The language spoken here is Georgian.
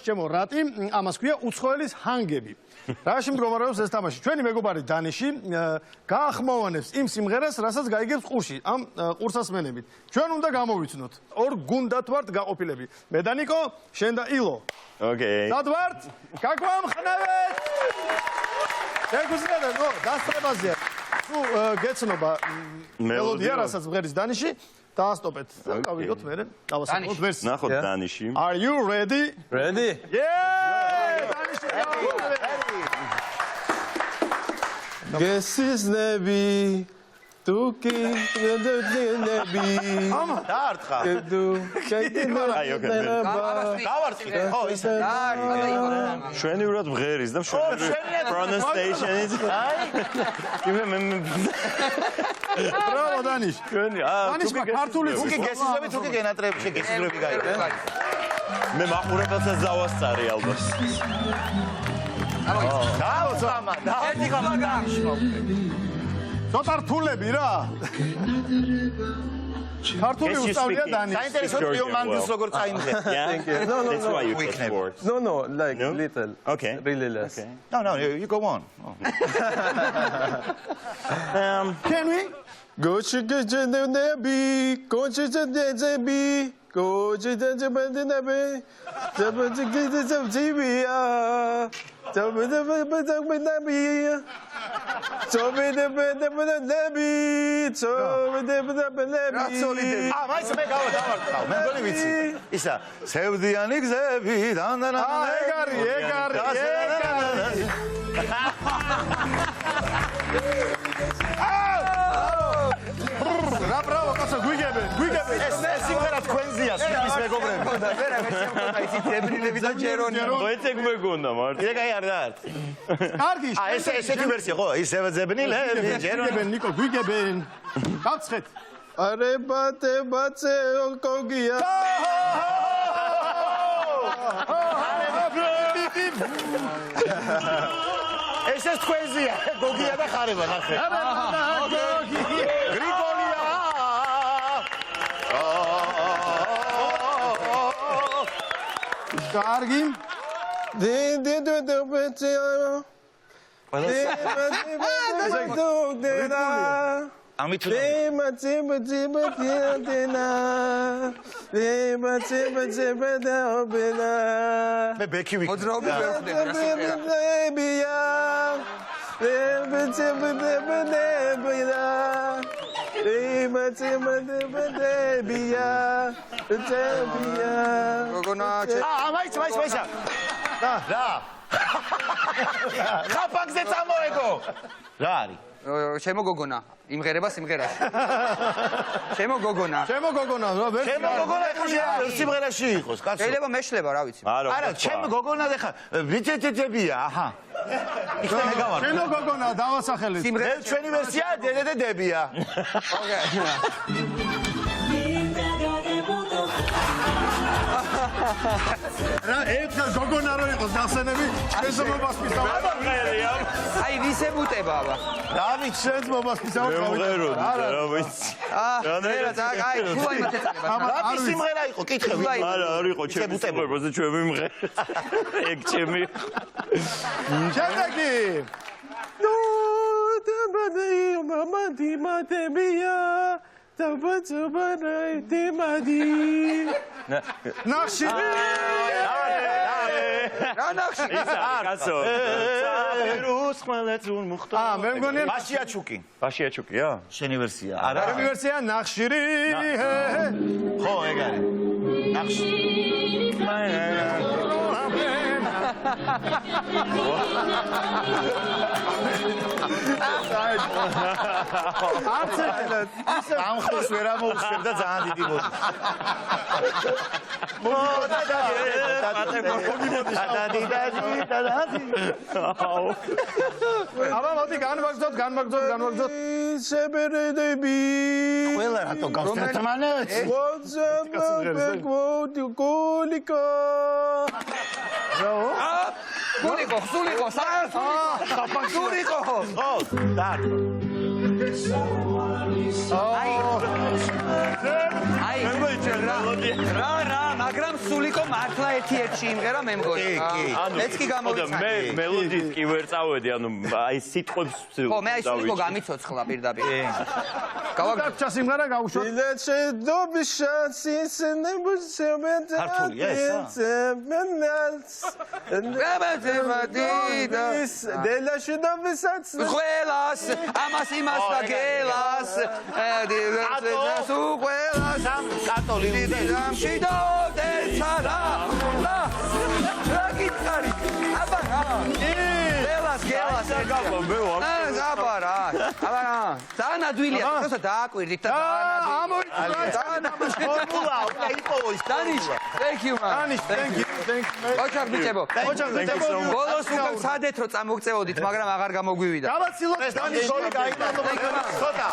ჩემო რატი, ამას ქვია უცხოელის ჰანგები. Რაში მდგომარეობს ეს თამაში? ჩვენი მეგობარი დანიში გაახმოვანებს იმ სიმღერას, რასაც გაიგებს ყურში, ამ ყურსასმენებით. ჩვენ უნდა გამოვიცნოთ. ორ გუნდად ვართ გაყოფილები. მე და ნიკო, შენ და ილო. ოკეი. სად ვართ? გაგვამხნევეთ! შეგუძლებთ, დასწრებაზეა. თუ გეცნობა მელოდია, რასაც ვღერის დანიში, დაასტოპეთ. გავიგოთ მე, დავასრულოთ ვერსი. ნახოთ დანიში. Are you ready? Ready? Yeah! დანიში გესიზნები თუკი ნები დაარტყა. აი, ოკეი. დავარცხი. ხო, ისე. შვენივრად ვღერის და შვენივრად pronunciation-ით. Bravo, დანიში. დანიში ქართული თუკი გესიზნები, თუკი გენატრები, შეგესიზნები გაიგე. მე მაყურებელსაც დავასწარი ალბათ. ერთი ხამა დანიში. ცოტა რთულები რა. ქართული უსწავლია დანიში. საინტერესოა მანდის როგორ წაიმღე. Yeah? That's why you get bored. No, like little. Okay. Really less. Okay. No, you go on. Can we? 고치게제네비 고치제제비 고치제제베네비 저버지기제집이야 저버지베베베네비 저베데베데베네비 저베데베데베네비 მაინც მე დავარცხავ. მე მგონი ვიცი. ისა, სევდიანი გზები დანდანა. ეგარი. რა ბრავო, კაცო, გვიგებენ. ეს სიმღერა თქვენზეა, სულ მეგობრები. ვერა შემოდა ისი დებრილები და ჯერონი. მოიცეგ მეგონდა მარტო. კიდე კაი არ და არ. კარგი, ესეთი ვერსია ხო? ის დებრილები, ჯერონი. გვიგებენ, ნიკო, გვიგებენ. გავცხეთ. არე ბატე ბაცე ოკოგია ეს თქვენზეა, გოგია და ხარება ნახე. გრიგოლია. კარგი. ამით მე ბექი ვიქ. მოძრაობი ვერ მაიცა. რა. ხაფანგზე წამოეგო. რა არის? ჩემო გოგონა იმღერება სიმღერაში. ჩემო გოგონა. ჩემო გოგონა, ვერ ჩემო გოგონა სიმღერაში იყოს, კაცო. შეიძლება მეშლება, რა ვიცი. არა, ჩემო გოგონა და ხა ვიჩეთებია, აჰა. იქნე მე გავარ. ჩემო გოგონა დავასახელეთ. მე ჩვენი ვერსია დედებია. რა ერთხელ გოგონა რო იყოს ნახსენები, ჩვენს მომასპისავ. აი ვისებუტება აბა. რა ვიცი, ჩვენს მომასპისავ. მღეროდი რა ვიცი. აი ფულაი მათეწება. რა სიმღერა იყო, კითხე. არა, არ იყო ჩემი სიმღერაზე ჩვენ ვიმღერ. ეგ ჩემი. შემდეგი. ნუ დაბადე მამა დიმადებია დაბაძაბანაი დიმადი ნახში. რა ნახში? კაცო. საპირუს ხმელეთუნ მუხტო. მე მგონია ბაშიაჩუკი. ბაშიაჩუკია? შენი ვერსია. არა ვერსია ნახშირი. ხო, ეგ არის. ნახში. ამ ხოს ვერ ამოუშვებ და ძალიან დიდი მოდი. აბა მოდი განვაგრძოთ. შებერედები ყველა რატო გავს ერთმანეთს? გოლიკო სულიკო, სულიკო. ხო, დარ. აი, რა, მაგრამ სულიკო მართლა ერთ-ერთში იმღერა მე მგონი. მეც კი გამოვიცანი. მე მელოდიით კი ვერ წავედი, ანუ აი სიტყვებს ხო, მე აი სულიკო გამიცოცხლა პირდაპირ. დაგჭა სიმღერა გავუშვათ. Ileče dobi šansi se ne može Ქართულია ესა? დელაში დავისაც ყველას ამას იმას და გელას სუ ყველას კათოლიკე. შიდო დეცარა რა გითხარი აბა გელას მე ვარ. აბარა დანადვილია თორსა დააკვირდით და ფორმულა უკვე იპოვო ის. დანიშ thank you man ანიშ, thank you. ოჩარ ბიჭებო ბოლოს უკვე სადეთ რომ წამოგწევოდით მაგრამ აღარ გამოგვივიდა გავაცილოთ დანიშ გოლი გაიგო. ცოტა